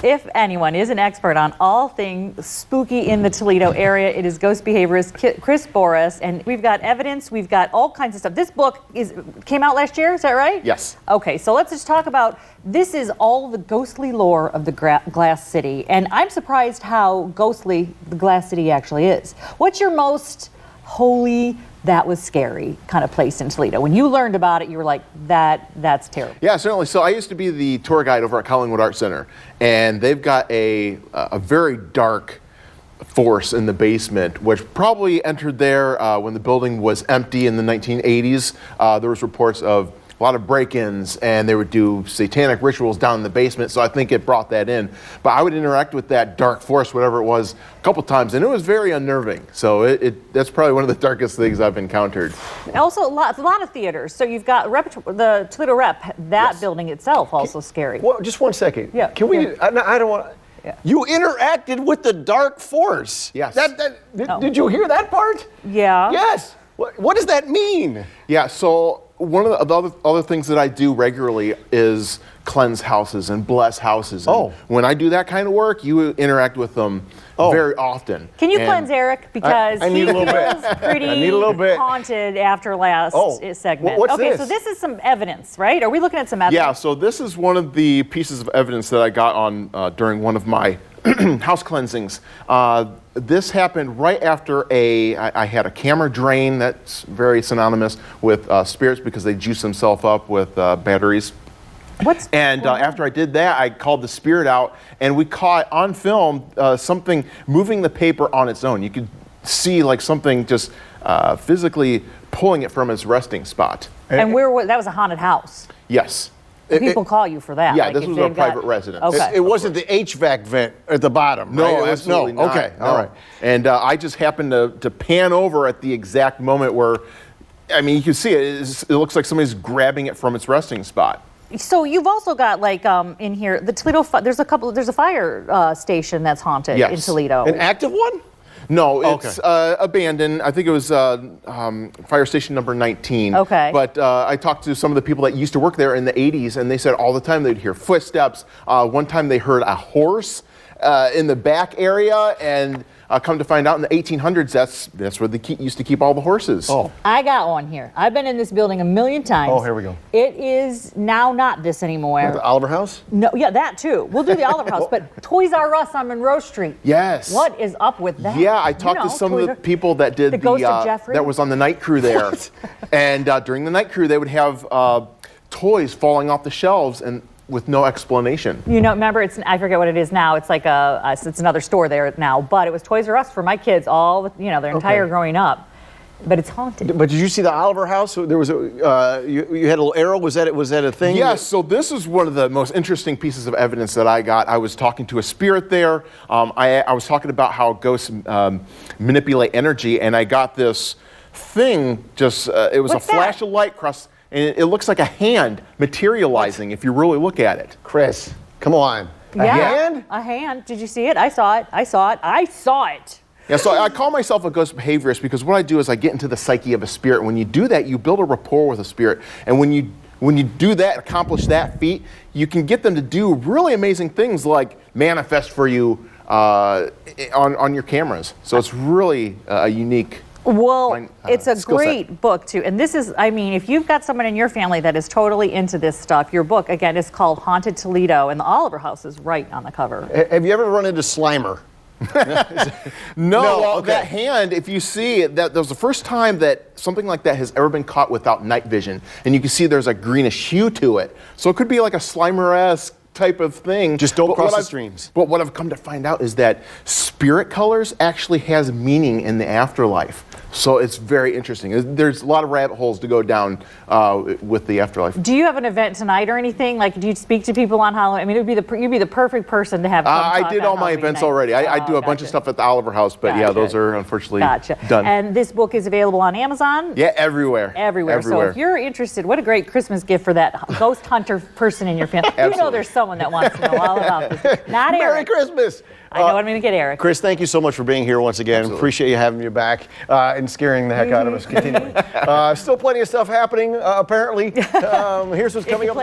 If anyone is an expert on all things spooky in the Toledo area, it is ghost behaviorist Chris Boris, and we've got evidence, we've got all kinds of stuff. This book came out last year, is that right? Yes. Okay, so let's just talk about, this is all the ghostly lore of the Glass City, and I'm surprised how ghostly the Glass City actually is. What's your most holy, that was scary kind of place in Toledo? When you learned about it, you were like, that's terrible. Yeah, certainly. So I used to be the tour guide over at Collingwood Art Center, and they've got a very dark force in the basement, which probably entered there when the building was empty in the 1980s. There was reports of a lot of break-ins, and they would do satanic rituals down in the basement, so I think it brought that in. But I would interact with that dark force, whatever it was, a couple times, and it was very unnerving. So that's probably one of the darkest things I've encountered. Also, a lot of theaters. So you've got the Toledo Rep, that Yes. building itself also scary. Well, just one second. Yeah. Can we? Yeah. I don't want. Yeah. You interacted with the dark force. Yes. Did you hear that part? Yeah. Yes. What does that mean? Yeah, so one of the other things that I do regularly is cleanse houses and bless houses. And when I do that kind of work, you interact with them very often. Can you cleanse Eric? Because I need he a little bit. feels pretty I need a little bit. haunted after last segment. What's okay, this? so this is some evidence, right? Are we looking at some evidence? Yeah, so this is one of the pieces of evidence that I got on during one of my house cleansings. This happened right after I had a camera drain that's very synonymous with spirits because they juice themselves up with batteries. After I did that, I called the spirit out, and we caught on film something moving the paper on its own. You could see like something just physically pulling it from its resting spot. And that was a haunted house. Yes. People call you for that. Yeah, like this was our private residence. Okay. It wasn't the HVAC vent at the bottom. No, right? absolutely not. Okay, No. all right. And I just happened to pan over at the exact moment where, I mean, you can see it. It looks like somebody's grabbing it from its resting spot. So you've also got like in here the Toledo. There's a fire station that's haunted in Toledo. An active one? No, it's abandoned. I think it was fire station number 19. Okay. But I talked to some of the people that used to work there in the 80s, and they said all the time they'd hear footsteps. One time they heard a horse in the back area, and come to find out in the 1800s, that's where they used to keep all the horses. Oh. I got one here. I've been in this building a million times. Oh, here we go. It is now not this anymore. The Oliver House? No, yeah, that too. We'll do the Oliver House, but Toys R Us on Monroe Street. Yes. What is up with that? Yeah, I talked to some of the people that did the Ghost of Jeffrey? that was on the night crew there. And during the night crew, they would have toys falling off the shelves and with no explanation. You know, remember, I forget what it is now. It's like it's another store there now, but it was Toys R Us for my kids their entire growing up. But it's haunted. But did you see the Oliver House? There was you had a little arrow. Was that a thing? Yes. So this is one of the most interesting pieces of evidence that I got. I was talking to a spirit there. I was talking about how ghosts manipulate energy, and I got this thing. It was What's a flash of light across. And it looks like a hand materializing if you really look at it. Chris, come on. Yeah, hand? a hand. Did you see it? I saw it. Yeah, so I call myself a ghost behaviorist because what I do is I get into the psyche of a spirit. When you do that, you build a rapport with a spirit. And when you do that, accomplish that feat, you can get them to do really amazing things like manifest for you on your cameras. So it's really a unique. Well, it's a great book, too. And this is, I mean, if you've got someone in your family that is totally into this stuff, your book, again, is called Haunted Toledo, and the Oliver House is right on the cover. Have you ever run into Slimer? No, that hand, if you see, that was the first time that something like that has ever been caught without night vision. And you can see there's a greenish hue to it. So it could be like a Slimer-esque type of thing. Just don't cross the streams. But what I've come to find out is that spirit colors actually has meaning in the afterlife. So it's very interesting. There's a lot of rabbit holes to go down with the afterlife. Do you have an event tonight or anything? Like, do you speak to people on Halloween? I mean, you'd be the perfect person to have. I did all my events already. I do a bunch of stuff at the Oliver House, but yeah, those are unfortunately done. And this book is available on Amazon? Yeah, everywhere. Everywhere. So if you're interested, what a great Christmas gift for that ghost hunter person in your family. You know there's someone that wants to know all about this. Not Eric. Merry Christmas. I know what I'm going to get, Eric. Chris, thank you so much for being here once again. Absolutely. Appreciate you having me back and scaring the heck out of us continually. Still plenty of stuff happening, apparently. Here's what's coming up.